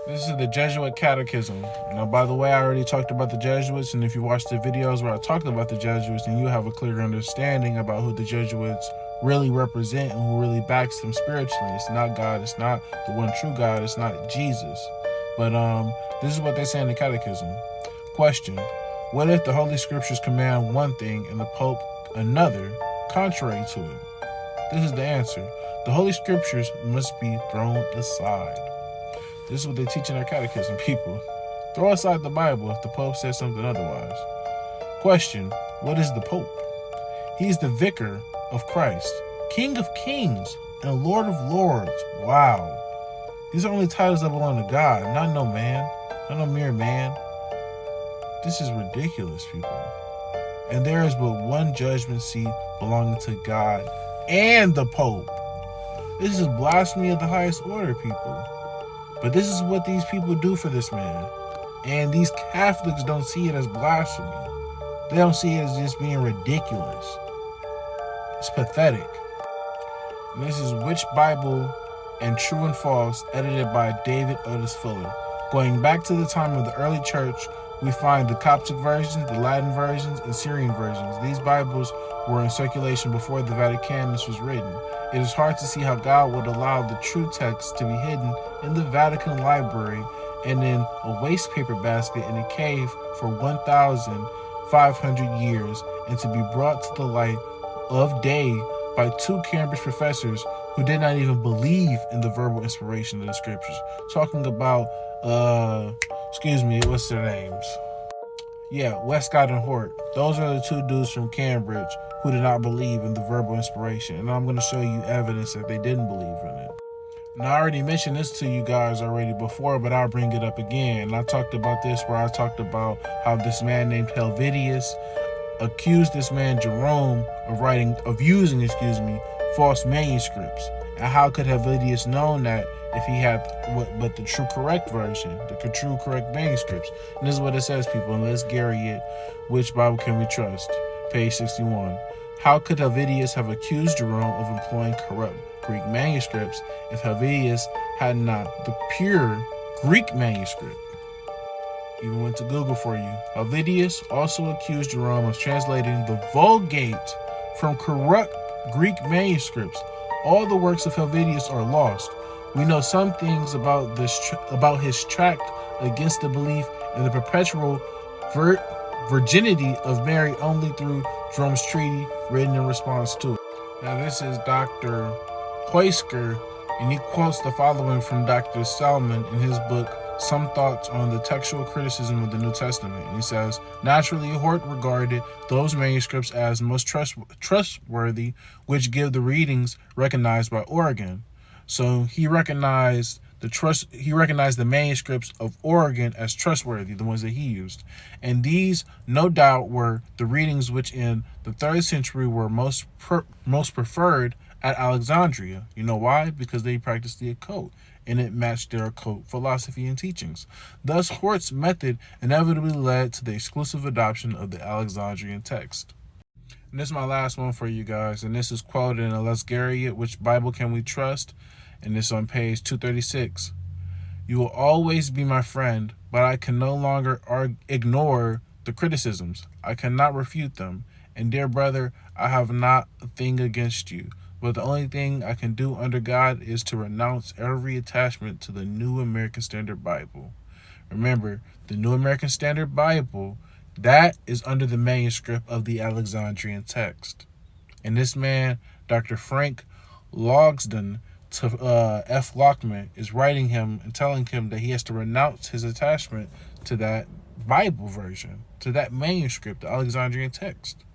This is the Jesuit Catechism. Now, by the way, I already talked about the Jesuits, and if you watch the videos where I talked about the Jesuits, then you have a clear understanding about who the Jesuits really represent and who really backs them spiritually. It's not God, it's not the one true God, it's not Jesus. But this is what they say in the Catechism. Question: what if the Holy Scriptures command one thing and the Pope another, contrary to it? This is the answer. The Holy Scriptures must be thrown aside. This is what they teach in their catechism, people. Throw aside the Bible if the Pope says something otherwise. Question: what is the Pope? He's the vicar of Christ, King of Kings, and Lord of Lords. Wow. These are only titles that belong to God, not no man, not no mere man. This is ridiculous, people. And there is but one judgment seat belonging to God and the Pope. This is blasphemy of the highest order, people. But this is what these people do for this man. And these Catholics don't see it as blasphemy. They don't see it as just being ridiculous. It's pathetic. And this is Which Bible and True and False, edited by David Otis Fuller. Going back to the time of the early church, we find the Coptic versions, the Latin versions, and Syrian versions. These Bibles were in circulation before the Vaticanus was written. It is hard to see how God would allow the true text to be hidden in the Vatican library and in a waste paper basket in a cave for 1,500 years, and to be brought to the light of day by two Cambridge professors who did not even believe in the verbal inspiration of the scriptures. Talking about, what's their names? Yeah, Westcott and Hort. Those are the two dudes from Cambridge who did not believe in the verbal inspiration. And I'm going to show you evidence that they didn't believe in it. Now, I already mentioned this to you guys already before, but I'll bring it up again. And I talked about this where I talked about how this man named Helvidius accused this man Jerome of using false manuscripts. And how could Helvidius known that if he had but the true correct version, the true correct manuscripts? And this is what it says, people. And let's Gary it. Which Bible can we trust? Page 61. How could Helvidius have accused Jerome of employing corrupt Greek manuscripts if Helvidius had not the pure Greek manuscript? Even went to Google for you. Helvidius also accused Jerome of translating the Vulgate from corrupt Greek manuscripts. All the works of Helvidius are lost. We know some things about his tract against the belief in the perpetual virginity of Mary only through Jerome's treaty written in response to it. Now, this is Dr. Hoysker, and he quotes the following from Dr. Salmon in his book, Some Thoughts on the Textual Criticism of the New Testament. And he says, naturally, Hort regarded those manuscripts as most trustworthy, which give the readings recognized by Origen. So he recognized the manuscripts of Origen as trustworthy, the ones that he used. And these, no doubt, were the readings which in the 3rd century were most preferred at Alexandria. You know why? Because they practiced the occult, and it matched their occult philosophy and teachings. Thus, Hort's method inevitably led to the exclusive adoption of the Alexandrian text. And this is my last one for you guys, and this is quoted in a Let's Gary It, Which Bible Can We Trust? And this on page 236. You will always be my friend, but I can no longer ignore the criticisms. I cannot refute them. And dear brother, I have not a thing against you, but the only thing I can do under God is to renounce every attachment to the New American Standard Bible. Remember, the New American Standard Bible, that is under the manuscript of the Alexandrian text. And this man, Dr. Frank Logsdon, to F. Lockman, is writing him and telling him that he has to renounce his attachment to that Bible version, to that manuscript, the Alexandrian text.